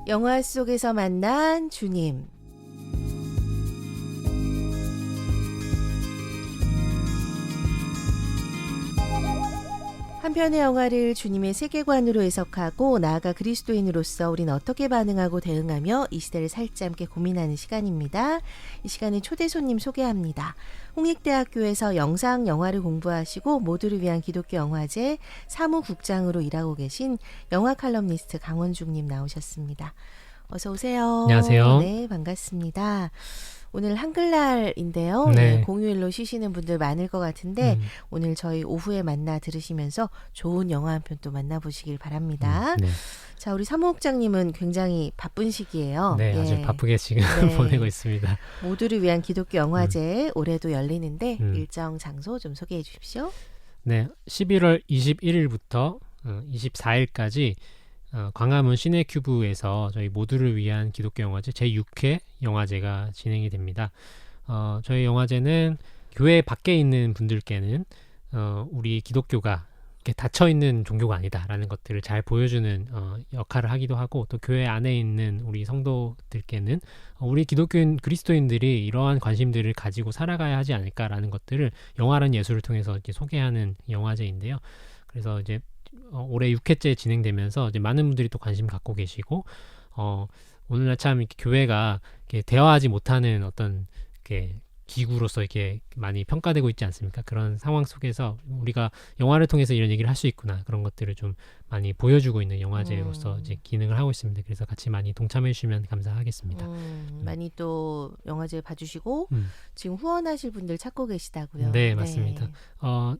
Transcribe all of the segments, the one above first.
영화 속에서 만난 주님. 한 편의 영화를 주님의 세계관으로 해석하고 나아가 그리스도인으로서 우린 어떻게 반응하고 대응하며 이 시대를 살지 함께 고민하는 시간입니다. 이 시간에 초대 손님 소개합니다. 홍익대학교에서 영상 영화를 공부하시고 모두를 위한 기독교 영화제 사무국장으로 일하고 계신 영화 칼럼니스트 강원중님 나오셨습니다. 어서 오세요. 안녕하세요. 네, 반갑습니다. 오늘 한글날인데요. 네. 공휴일로 쉬시는 분들 많을 것 같은데 오늘 저희 오후에 만나 들으시면서 좋은 영화 한 편 또 만나보시길 바랍니다. 네. 자, 우리 사무국장님은 굉장히 바쁜 시기예요. 네, 아주 바쁘게 지금 보내고 있습니다. 모두를 위한 기독교 영화제 올해도 열리는데 일정 장소 좀 소개해 주십시오. 네, 11월 21일부터 24일까지 광화문 시네큐브에서 저희 모두를 위한 기독교 영화제 제6회 영화제가 진행이 됩니다. 저희 영화제는 교회 밖에 있는 분들께는 우리 기독교가 이렇게 닫혀있는 종교가 아니다라는 것들을 잘 보여주는 역할을 하기도 하고, 또 교회 안에 있는 우리 성도들께는 우리 기독교인 그리스도인들이 이러한 관심들을 가지고 살아가야 하지 않을까라는 것들을 영화라는 예술을 통해서 이렇게 소개하는 영화제인데요. 그래서 이제 올해 6회째 진행되면서 이제 많은 분들이 또 관심 갖고 계시고, 오늘날 참 이렇게 교회가 이렇게 대화하지 못하는 어떤 이렇게 기구로서 이렇게 많이 평가되고 있지 않습니까? 그런 상황 속에서 우리가 영화를 통해서 이런 얘기를 할 수 있구나, 그런 것들을 좀 많이 보여주고 있는 영화제로서 이제 기능을 하고 있습니다. 그래서 같이 많이 동참해 주시면 감사하겠습니다. 많이 또 영화제 봐주시고 지금 후원하실 분들 찾고 계시다고요? 네, 맞습니다.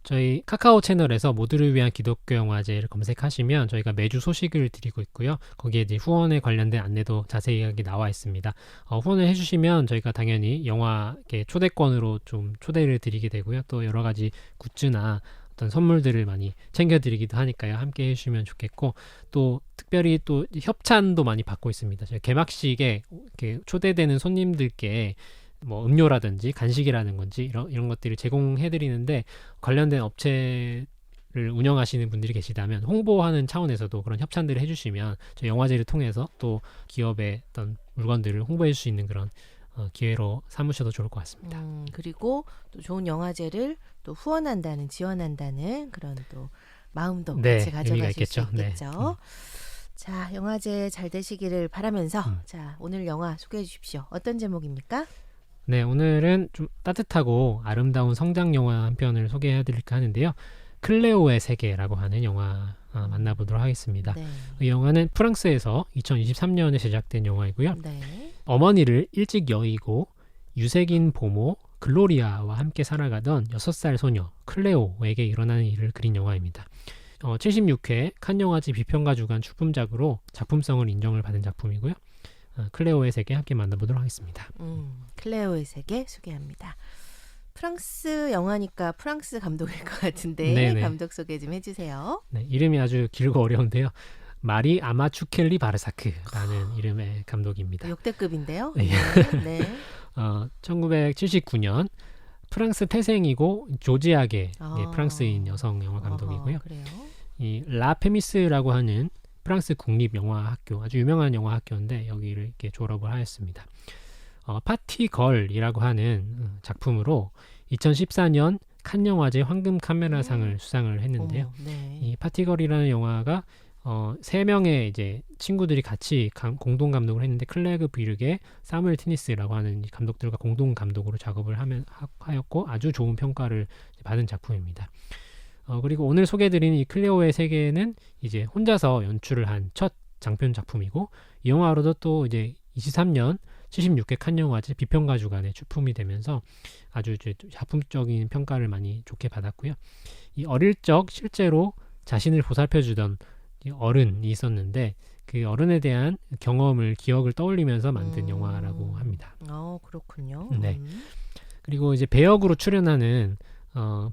저희 카카오 채널에서 모두를 위한 기독교 영화제를 검색하시면 저희가 매주 소식을 드리고 있고요. 거기에 이제 후원에 관련된 안내도 자세하게 나와 있습니다. 후원을 해주시면 저희가 당연히 영화 이렇게 초대권으로 좀 초대를 드리게 되고요. 또 여러 가지 굿즈나 어떤 선물들을 많이 챙겨드리기도 하니까요. 함께 해주시면 좋겠고, 또 특별히 또 협찬도 많이 받고 있습니다. 저희 개막식에 이렇게 초대되는 손님들께 뭐 음료라든지 간식이라는 건지 이런 것들을 제공해드리는데, 관련된 업체를 운영하시는 분들이 계시다면 홍보하는 차원에서도 그런 협찬들을 해주시면 저희 영화제를 통해서 또 기업의 어떤 물건들을 홍보해 줄 수 있는 그런 기회로 삼으셔도 좋을 것 같습니다. 그리고 또 좋은 영화제를 또 후원한다는, 지원한다는 그런 또 마음도 같이 가져가실 수 있겠죠. 네. 자, 영화제 잘 되시기를 바라면서 자, 오늘 영화 소개해 주십시오. 어떤 제목입니까? 네, 오늘은 좀 따뜻하고 아름다운 성장 영화 한 편을 소개해 드릴까 하는데요. 클레오의 세계라고 하는 영화 만나보도록 하겠습니다. 네. 이 영화는 프랑스에서 2023년에 제작된 영화이고요. 네. 어머니를 일찍 여의고 유색인 보모 글로리아와 함께 살아가던 6살 소녀 클레오에게 일어나는 일을 그린 영화입니다. 76회 칸 영화제 비평가 주간 출품작으로 작품성을 인정을 받은 작품이고요. 클레오의 세계 함께 만나보도록 하겠습니다. 클레오의 세계 소개합니다. 프랑스 영화니까 프랑스 감독일 것 같은데 네네. 감독 소개 좀 해주세요. 네, 이름이 아주 길고 어려운데요. 마리 아마추켈리 바르사크라는 이름의 감독입니다. 역대급인데요. 네. 네. 1979년 프랑스 태생이고 조지아계 프랑스인 여성 영화 감독이고요. 그래요? 이 라페미스라고 하는 프랑스 국립영화학교, 아주 유명한 영화학교인데 여기를 이렇게 졸업을 하였습니다. 파티걸이라고 하는 작품으로 2014년 칸 영화제 황금 카메라상을 수상을 했는데요. 네. 이 파티걸이라는 영화가 3명의 이제 친구들이 같이 공동 감독을 했는데, 클레그 비르게, 사무엘 티니스라고 하는 이 감독들과 공동 감독으로 작업을 하였고 아주 좋은 평가를 받은 작품입니다. 그리고 오늘 소개해드리는 이 클레오의 세계는 이제 혼자서 연출을 한 첫 장편 작품이고, 이 영화로도 또 이제 23년 76회 칸 영화제 비평가 주간에 출품이 되면서 아주 작품적인 평가를 많이 좋게 받았고요. 이 어릴 적 실제로 자신을 보살펴주던 어른이 있었는데 그 어른에 대한 기억을 떠올리면서 만든 영화라고 합니다. 그렇군요. 네. 그리고 이제 배역으로 출연하는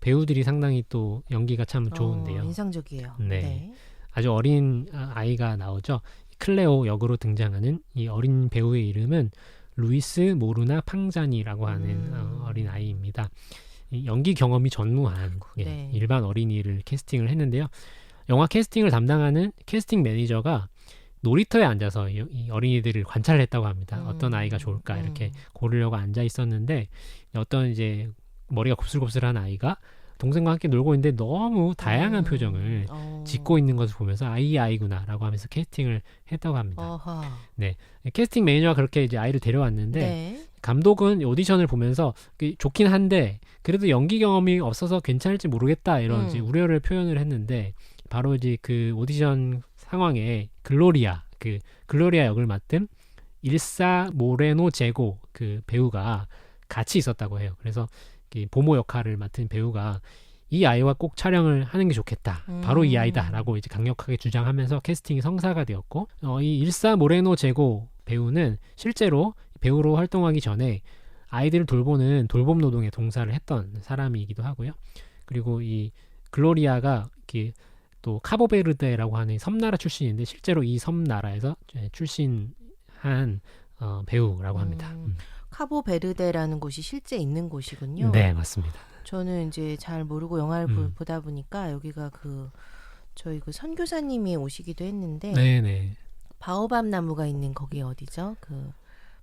배우들이 상당히 또 연기가 참 좋은데요. 인상적이에요. 네. 아주 어린 아이가 나오죠. 클레오 역으로 등장하는 이 어린 배우의 이름은 루이스 모르나 팡자니라고 하는 어린 아이입니다. 연기 경험이 전무한 네. 일반 어린이를 캐스팅을 했는데요. 영화 캐스팅을 담당하는 캐스팅 매니저가 놀이터에 앉아서 이 어린이들을 관찰을 했다고 합니다. 어떤 아이가 좋을까 이렇게 음. 고르려고 앉아 있었는데 어떤 이제 머리가 곱슬곱슬한 아이가 동생과 함께 놀고 있는데 너무 다양한 표정을 짓고 있는 것을 보면서 이 아이구나라고 하면서 캐스팅을 했다고 합니다. 어허. 네, 캐스팅 매니저가 그렇게 이제 아이를 데려왔는데 네. 감독은 오디션을 보면서 좋긴 한데 그래도 연기 경험이 없어서 괜찮을지 모르겠다 이런 이제 우려를 표현을 했는데 바로 이제 그 오디션 상황에 글로리아 역을 맡은 일사 모레노 제고 그 배우가 같이 있었다고 해요. 그래서 이 보모 역할을 맡은 배우가 이 아이와 꼭 촬영을 하는 게 좋겠다. 바로 이 아이다라고 이제 강력하게 주장하면서 캐스팅이 성사가 되었고 이 일사 모레노 제고 배우는 실제로 배우로 활동하기 전에 아이들을 돌보는 돌봄 노동의 동사를 했던 사람이기도 하고요. 그리고 이 글로리아가 또 카보베르데라고 하는 섬나라 출신인데 실제로 이 섬나라에서 출신한 배우라고 합니다. 카보베르데라는 곳이 실제 있는 곳이군요. 네, 맞습니다. 저는 이제 잘 모르고 영화를 음. 보다 보니까 여기가 저희 그 선교사님이 오시기도 했는데 네네. 바오밥 나무가 있는 거기 어디죠?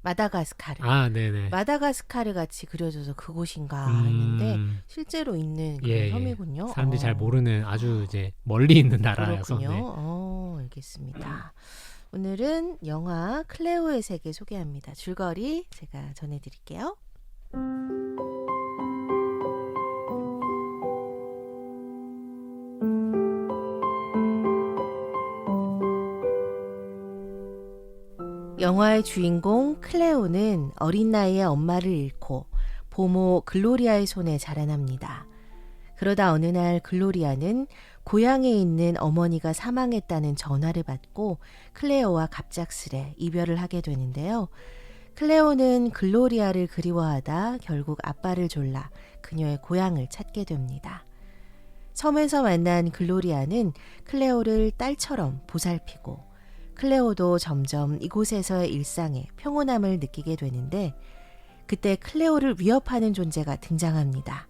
마다가스카르. 네네. 마다가스카르 같이 그려져서 그곳인가 했는데 실제로 있는 그런 예, 섬이군요. 사람들이 잘 모르는 아주 이제 멀리 있는 나라여서. 그렇군요. 네. 알겠습니다. 오늘은 영화 클레오의 세계 소개합니다. 줄거리 제가 전해드릴게요. 영화의 주인공 클레오는 어린 나이에 엄마를 잃고 보모 글로리아의 손에 자라납니다. 그러다 어느 날 글로리아는 고향에 있는 어머니가 사망했다는 전화를 받고 클레오와 갑작스레 이별을 하게 되는데요. 클레오는 글로리아를 그리워하다 결국 아빠를 졸라 그녀의 고향을 찾게 됩니다. 섬에서 만난 글로리아는 클레오를 딸처럼 보살피고 클레오도 점점 이곳에서의 일상에 평온함을 느끼게 되는데 그때 클레오를 위협하는 존재가 등장합니다.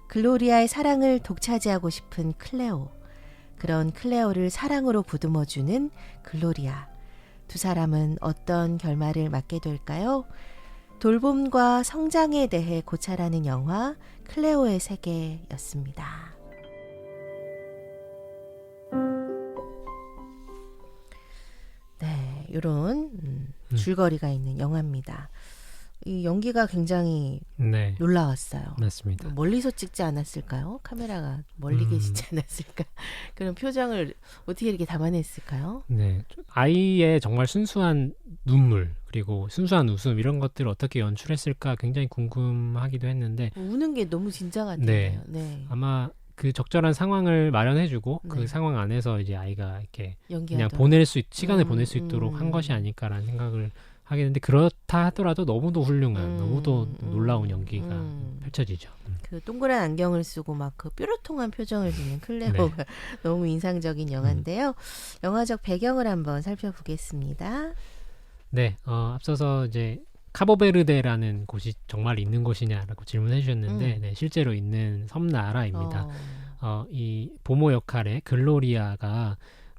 글로리아의 사랑을 독차지하고 싶은 클레오, 그런 클레오를 사랑으로 보듬어주는 글로리아. 두 사람은 어떤 결말을 맞게 될까요? 돌봄과 성장에 대해 고찰하는 영화 클레오의 세계였습니다. 네, 이런 줄거리가 있는 영화입니다. 이 연기가 굉장히 네. 놀라웠어요. 맞습니다. 멀리서 찍지 않았을까요? 카메라가 멀리 계시지 않았을까? 그런 표정을 어떻게 이렇게 담아냈을까요? 네, 아이의 정말 순수한 눈물 그리고 순수한 웃음 이런 것들을 어떻게 연출했을까 굉장히 궁금하기도 했는데 우는 게 너무 진짜 같은데요. 네. 아마 그 적절한 상황을 마련해주고 네. 그 상황 안에서 이제 아이가 이렇게 그냥 연기하더라고요. 시간을 보낼 수 있도록 한 것이 아닐까라는 생각을 하게 되는데 그렇다 하더라도 너무도 훌륭한 너무도 놀라운 연기가 펼쳐지죠. 그 동그란 안경을 쓰고 막 그 뾰루통한 표정을 짓는 클레오가 너무 인상적인 영화인데요. 영화적 배경을 한번 살펴보겠습니다. 네, 앞서서 이제 카보베르데라는 곳이 정말 있는 곳이냐라고 질문해 주셨는데 네, 실제로 있는 섬나라입니다. 이 보모 역할의 글로리아가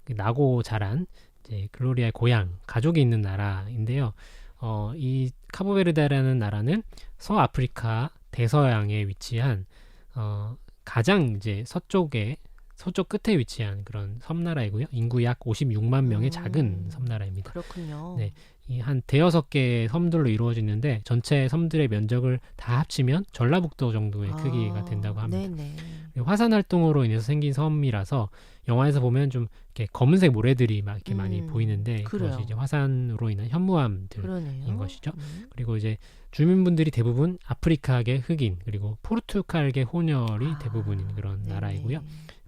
나고 자란 이제 글로리아의 고향, 가족이 있는 나라인데요. 이 카보베르데라는 나라는 서아프리카 대서양에 위치한 가장 이제 서쪽 끝에 위치한 그런 섬나라이고요. 인구 약 56만 명의 작은 섬나라입니다. 그렇군요. 네, 이 한 대여섯 개의 섬들로 이루어지는데 전체 섬들의 면적을 다 합치면 전라북도 정도의 크기가 된다고 합니다. 네네. 화산 활동으로 인해서 생긴 섬이라서 영화에서 보면 좀 이렇게 검은색 모래들이 막 이렇게 많이 보이는데 그래요. 그것이 이제 화산으로 인한 현무암들인 그러네요. 것이죠. 그리고 이제 주민분들이 대부분 아프리카계 흑인 그리고 포르투갈계 혼혈이 대부분인 그런 네네. 나라이고요.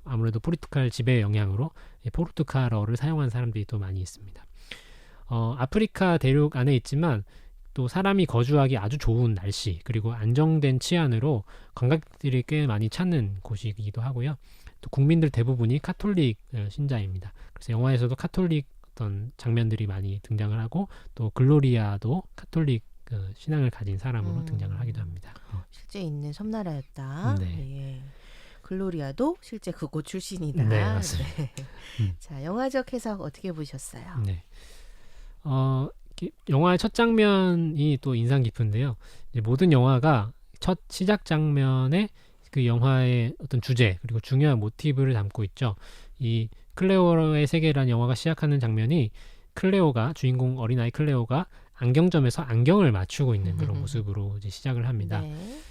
아무래도 포르투갈 지배 영향으로 포르투갈어를 사용하는 사람들이 또 많이 있습니다. 아프리카 대륙 안에 있지만 또 사람이 거주하기 아주 좋은 날씨 그리고 안정된 치안으로 관광객들이 꽤 많이 찾는 곳이기도 하고요. 또 국민들 대부분이 카톨릭 신자입니다. 그래서 영화에서도 카톨릭 어떤 장면들이 많이 등장을 하고 또 글로리아도 카톨릭 신앙을 가진 사람으로 등장을 하기도 합니다. 실제 있는 섬나라였다. 네. 예. 글로리아도 실제 그곳 출신이다. 네, 맞습니다. 네. 자, 영화적 해석 어떻게 보셨어요? 네. 영화의 첫 장면이 또 인상 깊은데요. 이제 모든 영화가 첫 시작 장면에 그 영화의 어떤 주제 그리고 중요한 모티브를 담고 있죠. 이 클레오의 세계라는 영화가 시작하는 장면이 클레오가 주인공 어린아이 클레오가 안경점에서 안경을 맞추고 있는 그런 모습으로 이제 시작을 합니다. 네.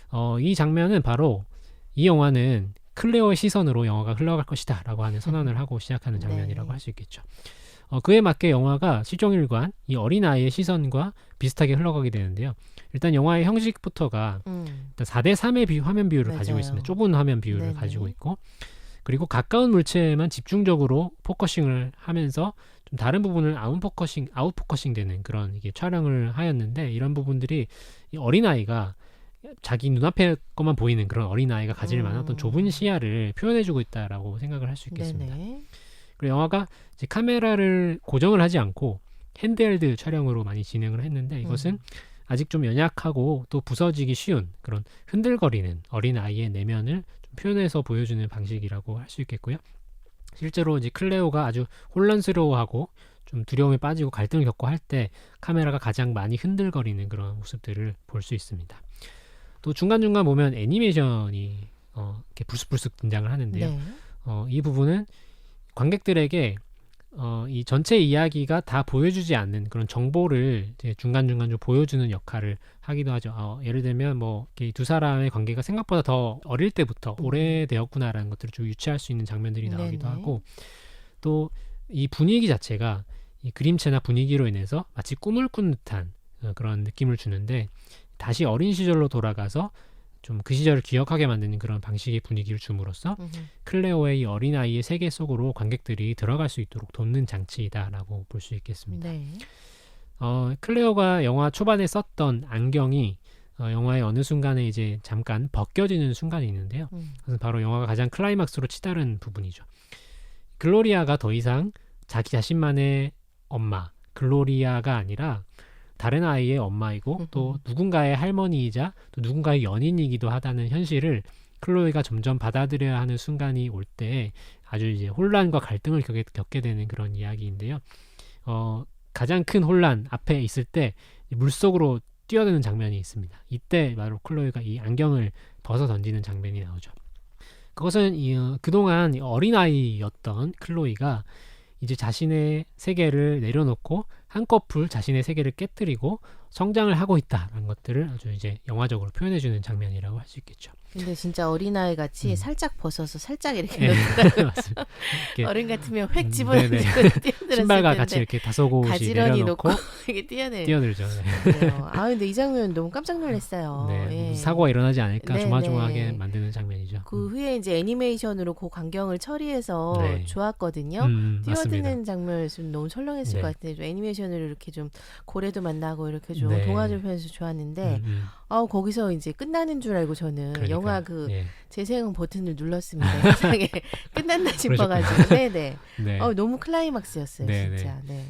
이 장면은 바로 이 영화는 클레오의 시선으로 영화가 흘러갈 것이다 라고 하는 선언을 하고 시작하는 장면이라고 네. 할 수 있겠죠. 그에 맞게 영화가 시종일관 이 어린아이의 시선과 비슷하게 흘러가게 되는데요. 일단 영화의 형식부터가 일단 4:3의 화면 비율을 맞아요. 가지고 있습니다. 좁은 화면 비율을 네네. 가지고 있고 그리고 가까운 물체에만 집중적으로 포커싱을 하면서 좀 다른 부분을 아웃포커싱 되는 그런 이게 촬영을 하였는데 이런 부분들이 이 어린아이가 자기 눈앞에 것만 보이는 그런 어린아이가 가질 만한 어떤 좁은 시야를 표현해주고 있다라고 생각을 할 수 있겠습니다. 네네. 그리고 영화가 이제 카메라를 고정을 하지 않고 핸드헬드 촬영으로 많이 진행을 했는데 이것은 아직 좀 연약하고 또 부서지기 쉬운 그런 흔들거리는 어린아이의 내면을 좀 표현해서 보여주는 방식이라고 할 수 있겠고요. 실제로 이제 클레오가 아주 혼란스러워하고 좀 두려움에 빠지고 갈등을 겪고 할 때 카메라가 가장 많이 흔들거리는 그런 모습들을 볼 수 있습니다. 또 중간중간 보면 애니메이션이 이렇게 불쑥불쑥 등장을 하는데요. 네. 이 부분은 관객들에게 이 전체 이야기가 다 보여주지 않는 그런 정보를 이제 중간중간 좀 보여주는 역할을 하기도 하죠. 예를 들면 뭐 이렇게 두 사람의 관계가 생각보다 더 어릴 때부터 오래되었구나라는 것들을 좀 유추할 수 있는 장면들이 나오기도 네네. 하고 또 이 분위기 자체가 이 그림체나 분위기로 인해서 마치 꿈을 꾼 듯한 그런 느낌을 주는데 다시 어린 시절로 돌아가서 좀 그 시절을 기억하게 만드는 그런 방식의 분위기를 줌으로써 클레오의 이 어린아이의 세계 속으로 관객들이 들어갈 수 있도록 돕는 장치이다라고 볼 수 있겠습니다. 네. 클레오가 영화 초반에 썼던 안경이 영화의 어느 순간에 이제 잠깐 벗겨지는 순간이 있는데요. 그것은 바로 영화가 가장 클라이막스로 치달은 부분이죠. 글로리아가 더 이상 자기 자신만의 엄마, 글로리아가 아니라 다른 아이의 엄마이고 또 누군가의 할머니이자 또 누군가의 연인이기도 하다는 현실을 클로이가 점점 받아들여야 하는 순간이 올 때 아주 이제 혼란과 갈등을 겪게 되는 그런 이야기인데요. 가장 큰 혼란 앞에 있을 때 물속으로 뛰어드는 장면이 있습니다. 이때 바로 클로이가 이 안경을 벗어 던지는 장면이 나오죠. 그것은 그동안 어린아이였던 클로이가 이제 자신의 세계를 내려놓고 한꺼풀 자신의 세계를 깨뜨리고 성장을 하고 있다라는 것들을 아주 이제 영화적으로 표현해주는 장면이라고 할 수 있겠죠. 근데 진짜 어린아이 같이 살짝 벗어서 살짝 이렇게 네, 놓더라고요. 맞습니다. 이렇게, 어른 같으면 획 집어던지고 뛰어들었을 신발과 텐데 같이 이렇게 다소곳이 가지런히 내려놓고 놓고 이게 뛰어들죠. 네. 그래요. 근데 이 장면 너무 깜짝 놀랐어요. 네, 예. 무슨 사고가 일어나지 않을까 네, 조마조마하게 네. 만드는 장면이죠. 그 후에 이제 애니메이션으로 그 광경을 처리해서 네. 좋았거든요. 맞습니다. 뛰어드는 장면이 좀 너무 철렁했을 네. 것 같은데 좀 애니메이션으로 이렇게 좀 고래도 만나고 이렇게 좀 네. 동화를 표현해서 좋았는데 거기서 이제 끝나는 줄 알고 저는 그러니까요. 영화 그 예. 재생 버튼을 눌렀습니다. 세상에 끝났나 싶어가지고 네네. 네. 너무 클라이막스였어요 네, 진짜. 네.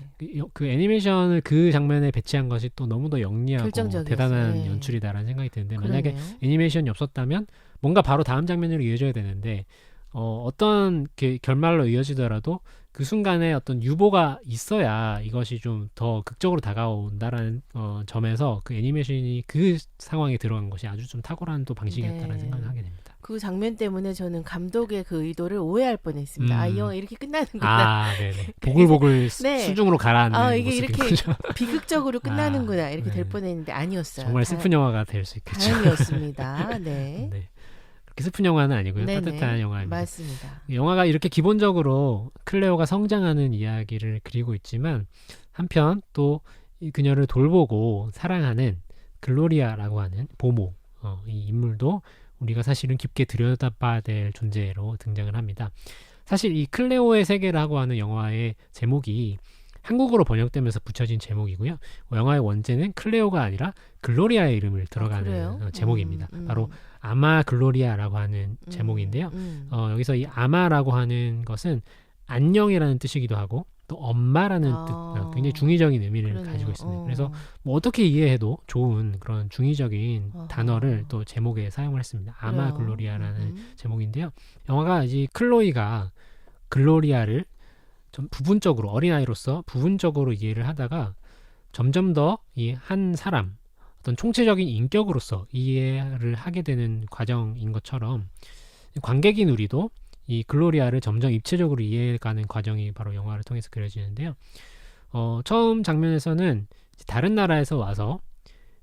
그 애니메이션을 그 장면에 배치한 것이 또 너무 더 영리하고 결정적이었어요. 대단한 네. 연출이다라는 생각이 드는데 만약에 그러네요. 애니메이션이 없었다면 뭔가 바로 다음 장면으로 이어져야 되는데 어떤 결말로 이어지더라도 그 순간에 어떤 유보가 있어야 이것이 좀 더 극적으로 다가온다라는 점에서 그 애니메이션이 그 상황에 들어간 것이 아주 좀 탁월한 또 방식이었다는 네. 생각을 하게 됩니다. 그 장면 때문에 저는 감독의 그 의도를 오해할 뻔했습니다. 이 영화 이렇게 끝나는구나. 네네. 보글보글 네. 수중으로 가라앉는 이게 모습인 이렇게 거죠. 비극적으로 끝나는구나 이렇게 네. 될 뻔했는데 아니었어요. 정말 슬픈 영화가 될 수 있겠죠. 다행이었습니다. 네. 네. 그렇게 슬픈 영화는 아니고요. 네네. 따뜻한 영화입니다. 맞습니다. 영화가 이렇게 기본적으로 클레오가 성장하는 이야기를 그리고 있지만 한편 또 그녀를 돌보고 사랑하는 글로리아라고 하는 보모 이 인물도 우리가 사실은 깊게 들여다봐야 될 존재로 등장을 합니다. 사실 이 클레오의 세계라고 하는 영화의 제목이 한국어로 번역되면서 붙여진 제목이고요. 영화의 원제는 클레오가 아니라 글로리아의 이름을 들어가는 제목입니다. 바로 아마 글로리아라고 하는 제목인데요. 여기서 이 아마라고 하는 것은 안녕이라는 뜻이기도 하고 또 엄마라는 뜻, 굉장히 중의적인 의미를 그러네요. 가지고 있습니다. 그래서 뭐 어떻게 이해해도 좋은 그런 중의적인 단어를 또 제목에 사용을 했습니다. 아마 그래요. 글로리아라는 제목인데요. 영화가 이제 클로이가 글로리아를 좀 부분적으로 어린아이로서 부분적으로 이해를 하다가 점점 더 이 한 사람 어떤 총체적인 인격으로서 이해를 하게 되는 과정인 것처럼 관객인 우리도 이 글로리아를 점점 입체적으로 이해해가는 과정이 바로 영화를 통해서 그려지는데요. 처음 장면에서는 다른 나라에서 와서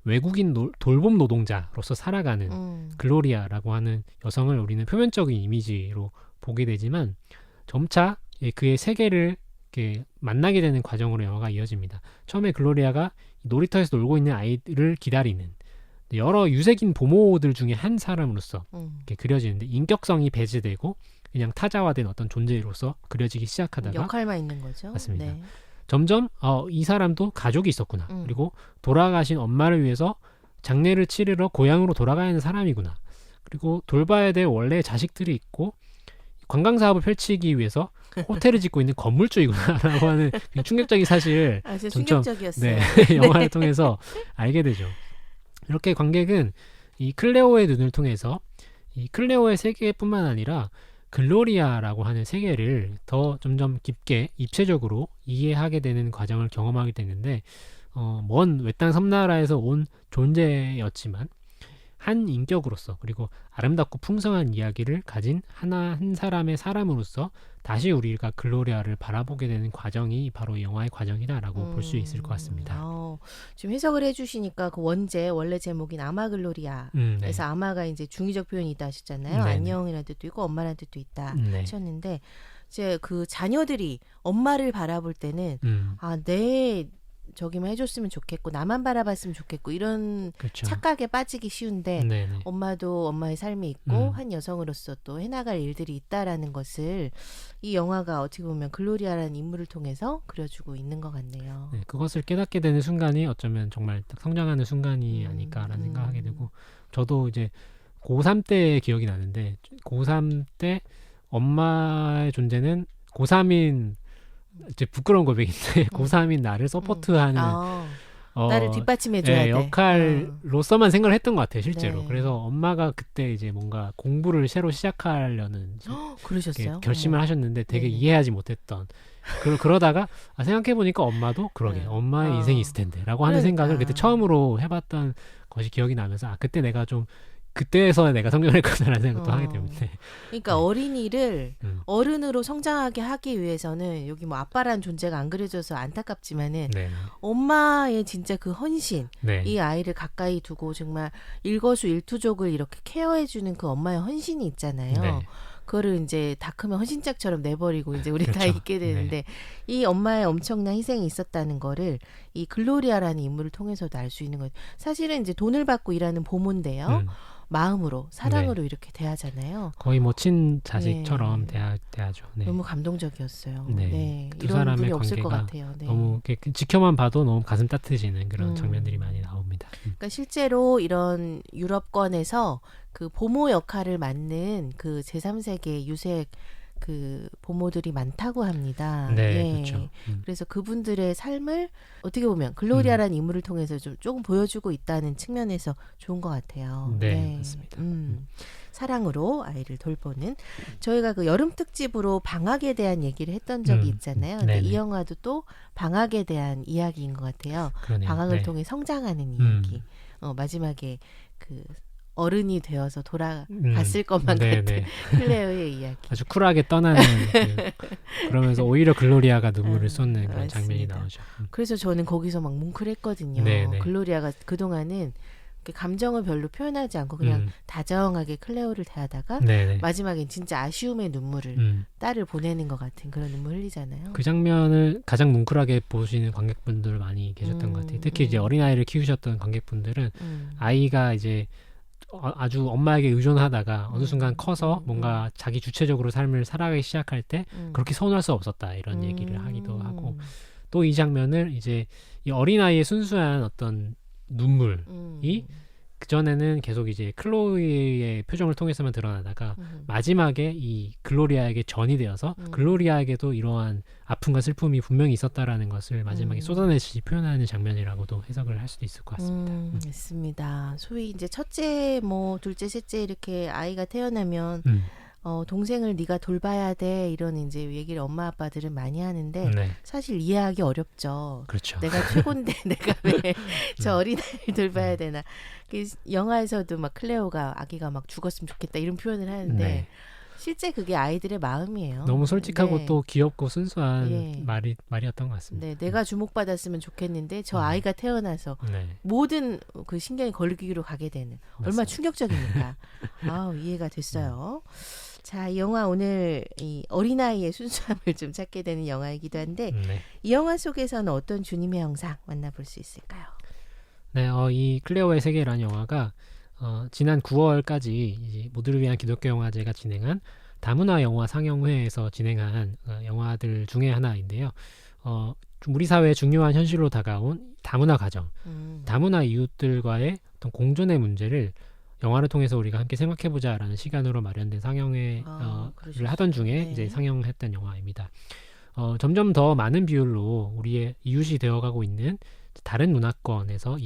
외국인 돌봄 노동자로서 살아가는 글로리아라고 하는 여성을 우리는 표면적인 이미지로 보게 되지만 점차 그의 세계를 이렇게 만나게 되는 과정으로 영화가 이어집니다. 처음에 글로리아가 놀이터에서 놀고 있는 아이들을 기다리는 여러 유색인 부모들 중에 한 사람으로서 이렇게 그려지는데 인격성이 배제되고 그냥 타자화된 어떤 존재로서 그려지기 시작하다가 역할만 있는 거죠. 맞습니다. 네. 점점 이 사람도 가족이 있었구나. 그리고 돌아가신 엄마를 위해서 장례를 치르러 고향으로 돌아가야 하는 사람이구나. 그리고 돌봐야 될 원래 자식들이 있고 관광사업을 펼치기 위해서 호텔을 짓고 있는 건물주이구나라고 하는 충격적인 사실을 진짜 점점 충격적이었어요. 영화를 통해서 알게 되죠. 이렇게 관객은 이 클레오의 눈을 통해서 이 클레오의 세계뿐만 아니라 글로리아라고 하는 세계를 더 점점 깊게 입체적으로 이해하게 되는 과정을 경험하게 되는데 먼 외딴 섬나라에서 온 존재였지만 한 인격으로서 그리고 아름답고 풍성한 이야기를 가진 한 사람의 사람으로서 다시 우리가 글로리아를 바라보게 되는 과정이 바로 영화의 과정이다라고 볼 수 있을 것 같습니다. 지금 해석을 해주시니까 그 원래 제목인 아마 글로리아 그래서 아마가 이제 중의적 표현이다 하셨잖아요. 네네. 안녕이라는 뜻도 있고 엄마라는 뜻도 있다 네. 하셨는데 이제 그 자녀들이 엄마를 바라볼 때는 내 저기만 해줬으면 좋겠고 나만 바라봤으면 좋겠고 이런 그렇죠. 착각에 빠지기 쉬운데 네네. 엄마도 엄마의 삶이 있고 한 여성으로서 또 해나갈 일들이 있다라는 것을 이 영화가 어떻게 보면 글로리아라는 인물을 통해서 그려주고 있는 것 같네요. 네, 그것을 깨닫게 되는 순간이 어쩌면 정말 딱 성장하는 순간이 아닐까라는 생각하게 되고 저도 이제 고3 때 기억이 나는데 고3 때 엄마의 존재는 고3인 이제 부끄러운 고백인데 고3인 나를 서포트하는 나를 뒷받침해줘야 돼. 역할로서만 생각을 했던 것 같아요 실제로. 네. 그래서 엄마가 그때 이제 뭔가 공부를 새로 시작하려는 그러셨어요? 결심을 하셨는데 되게 네네. 이해하지 못했던 그러다가 생각해보니까 엄마도 그러게 네. 엄마의 인생이 있을 텐데 라고 하는 그러니까. 생각을 그때 처음으로 해봤던 것이 기억이 나면서 그때 내가 좀 그때에서 내가 성장했구나라는 생각도 하게 됩니다. 그러니까 어린이를 어른으로 성장하게 하기 위해서는 여기 뭐 아빠라는 존재가 안 그려져서 안타깝지만은 네. 엄마의 진짜 그 헌신 네. 이 아이를 가까이 두고 정말 일거수일투족을 이렇게 케어해주는 그 엄마의 헌신이 있잖아요. 네. 그거를 이제 다 크면 헌신짝처럼 내버리고 이제 우리 다 그렇죠. 잊게 되는데 이 엄마의 엄청난 희생이 있었다는 거를 이 글로리아라는 인물을 통해서도 알 수 있는 거예요. 사실은 이제 돈을 받고 일하는 보모인데요. 마음으로 사랑으로 이렇게 대하잖아요. 거의 뭐 친자식처럼 대하죠. 네. 너무 감동적이었어요. 네. 두 이런 사람의 분이 없을 것 관계가 같아요. 네. 너무 이렇게 지켜만 봐도 너무 가슴 따뜻해지는 그런 장면들이 많이 나옵니다. 그러니까 실제로 이런 유럽권에서 그 보모 역할을 맡는 그 제3세계 유색 그 보모들이 많다고 합니다. 네, 그렇죠. 그래서 그분들의 삶을 어떻게 보면 글로리아라는 인물을 통해서 좀 조금 보여주고 있다는 측면에서 좋은 것 같아요. 네, 맞습니다. 사랑으로 아이를 돌보는 저희가 그 여름 특집으로 방학에 대한 얘기를 했던 적이 있잖아요. 근데 이 영화도 또 방학에 대한 이야기인 것 같아요. 그러네요. 방학을 통해 성장하는 이야기. 마지막에 그 어른이 되어서 돌아갔을 것만 같은 클레어의 이야기. 아주 쿨하게 떠나는 그러면서 오히려 글로리아가 눈물을 쏟는 그런 장면이 나오죠. 그래서 저는 거기서 막 뭉클했거든요. 네네. 글로리아가 그동안은 감정을 별로 표현하지 않고 그냥 다정하게 클레오를 대하다가 마지막엔 진짜 아쉬움의 눈물을 딸을 보내는 것 같은 그런 눈물 흘리잖아요. 그 장면을 가장 뭉클하게 보시는 관객분들 많이 계셨던 것 같아요. 특히 이제 어린아이를 키우셨던 관객분들은 아이가 이제 아주 엄마에게 의존하다가 어느 순간 커서 뭔가 자기 주체적으로 삶을 살아가기 시작할 때 그렇게 서운할 수 없었다 이런 얘기를 하기도 하고 또 이 장면을 이제 이 어린아이의 순수한 어떤 눈물이 그 전에는 계속 이제 클로이의 표정을 통해서만 드러나다가 마지막에 이 글로리아에게 전이 되어서 글로리아에게도 이러한 아픔과 슬픔이 분명히 있었다라는 것을 마지막에 쏟아내듯이 표현하는 장면이라고도 해석을 할 수도 있을 것 같습니다. 맞습니다. 소위 이제 첫째, 뭐 둘째, 셋째 이렇게 아이가 태어나면 동생을 네가 돌봐야 돼 이런 이제 얘기를 엄마 아빠들은 많이 하는데 네. 사실 이해하기 어렵죠. 그렇죠. 내가 최고인데 내가 왜 저 어린아이를 돌봐야 되나. 그 영화에서도 막 클레오가 아기가 막 죽었으면 좋겠다 이런 표현을 하는데 네. 실제 그게 아이들의 마음이에요. 너무 솔직하고 네. 또 귀엽고 순수한 네. 말이었던 것 같습니다. 네, 내가 주목받았으면 좋겠는데 저 아이가 태어나서 네. 모든 그 신경이 걸리기로 가게 되는 얼마나 맞습니다. 충격적입니까? 아우, 이해가 됐어요. 자, 이 영화 오늘 이 어린아이의 순수함을 좀 찾게 되는 영화이기도 한데 네. 이 영화 속에서는 어떤 주님의 형상 만나볼 수 있을까요? 네, 이 클레오의 세계라는 영화가 지난 9월까지 이제 모두를 위한 기독교 영화제가 진행한 다문화 영화 상영회에서 진행한 영화들 중에 하나인데요. 좀 우리 사회의 중요한 현실로 다가온 다문화 가정, 다문화 이웃들과의 어떤 공존의 문제를 영화를 통해서 우리가 함께 생각해보자라는 시간으로 마련된 상영회를 하던 중에 네. 이제 상영했던 영화입니다. 점점 더 많은 비율로 우리의 이웃이 되어가고 있는 다른 문화권에서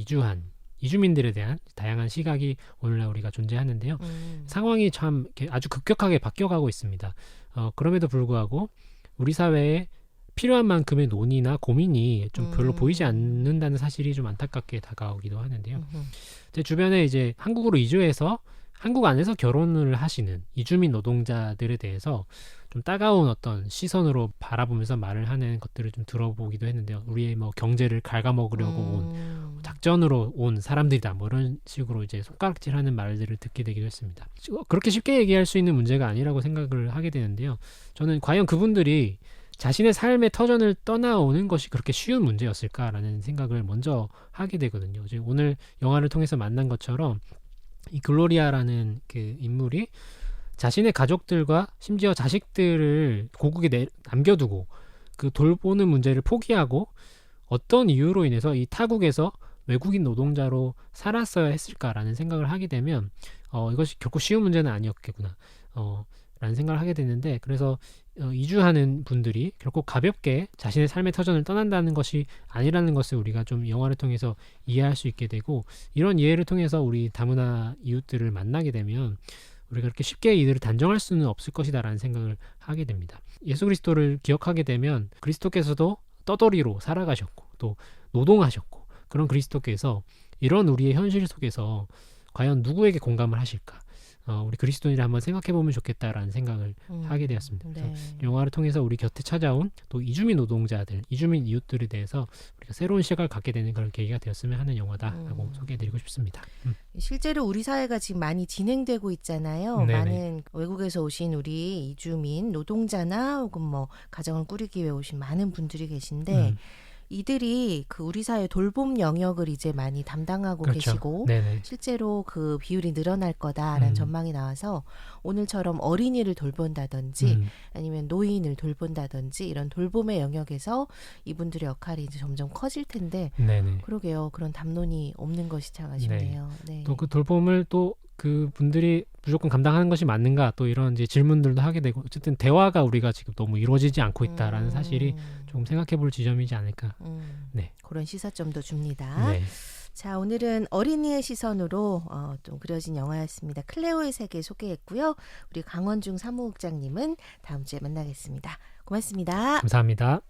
이주민들에 대한 다양한 시각이 오늘날 우리가 존재하는데요. 상황이 참 이렇게 아주 급격하게 바뀌어가고 있습니다. 그럼에도 불구하고 우리 사회에 필요한 만큼의 논의나 고민이 좀 별로 보이지 않는다는 사실이 좀 안타깝게 다가오기도 하는데요. 제 주변에 이제 한국으로 이주해서 한국 안에서 결혼을 하시는 이주민 노동자들에 대해서 좀 따가운 어떤 시선으로 바라보면서 말을 하는 것들을 좀 들어보기도 했는데요. 우리의 뭐 경제를 갉아먹으려고 온 작전으로 온 사람들이다. 뭐 이런 식으로 이제 손가락질하는 말들을 듣게 되기도 했습니다. 그렇게 쉽게 얘기할 수 있는 문제가 아니라고 생각을 하게 되는데요. 저는 과연 그분들이 자신의 삶의 터전을 떠나오는 것이 그렇게 쉬운 문제였을까라는 생각을 먼저 하게 되거든요. 오늘 영화를 통해서 만난 것처럼 이 글로리아라는 그 인물이 자신의 가족들과 심지어 자식들을 고국에 남겨두고 그 돌보는 문제를 포기하고 어떤 이유로 인해서 이 타국에서 외국인 노동자로 살았어야 했을까라는 생각을 하게 되면 이것이 결코 쉬운 문제는 아니었겠구나 라는 생각을 하게 됐는데, 그래서 이주하는 분들이 결코 가볍게 자신의 삶의 터전을 떠난다는 것이 아니라는 것을 우리가 좀 영화를 통해서 이해할 수 있게 되고, 이런 이해를 통해서 우리 다문화 이웃들을 만나게 되면 우리가 그렇게 쉽게 이들을 단정할 수는 없을 것이다라는 생각을 하게 됩니다. 예수 그리스도를 기억하게 되면 그리스도께서도 떠돌이로 살아가셨고 또 노동하셨고, 그런 그리스도께서 이런 우리의 현실 속에서 과연 누구에게 공감을 하실까? 우리 그리스도인을 한번 생각해보면 좋겠다라는 생각을 하게 되었습니다. 그래서 영화를 통해서 우리 곁에 찾아온 또 이주민 노동자들, 이주민 이웃들에 대해서 우리가 새로운 시각을 갖게 되는 그런 계기가 되었으면 하는 영화다라고 소개해드리고 싶습니다. 실제로 우리 사회가 지금 많이 진행되고 있잖아요. 네네. 많은 외국에서 오신 우리 이주민 노동자나 혹은 뭐 가정을 꾸리기 위해 오신 많은 분들이 계신데 이들이 그 우리 사회 돌봄 영역을 이제 많이 담당하고 그렇죠. 계시고 네네. 실제로 그 비율이 늘어날 거다라는 전망이 나와서 오늘처럼 어린이를 돌본다든지 아니면 노인을 돌본다든지 이런 돌봄의 영역에서 이분들의 역할이 이제 점점 커질 텐데 네네. 그러게요. 그런 담론이 없는 것이 참 아쉽네요. 네. 또 그 돌봄을 또 그 분들이 무조건 감당하는 것이 맞는가, 또 이런 이제 질문들도 하게 되고, 어쨌든 대화가 우리가 지금 너무 이루어지지 않고 있다라는 사실이 좀 생각해볼 지점이지 않을까. 네. 그런 시사점도 줍니다. 네. 자, 오늘은 어린이의 시선으로 좀 그려진 영화였습니다. 클레오의 세계 소개했고요. 우리 강원중 사무국장님은 다음 주에 만나겠습니다. 고맙습니다. 감사합니다.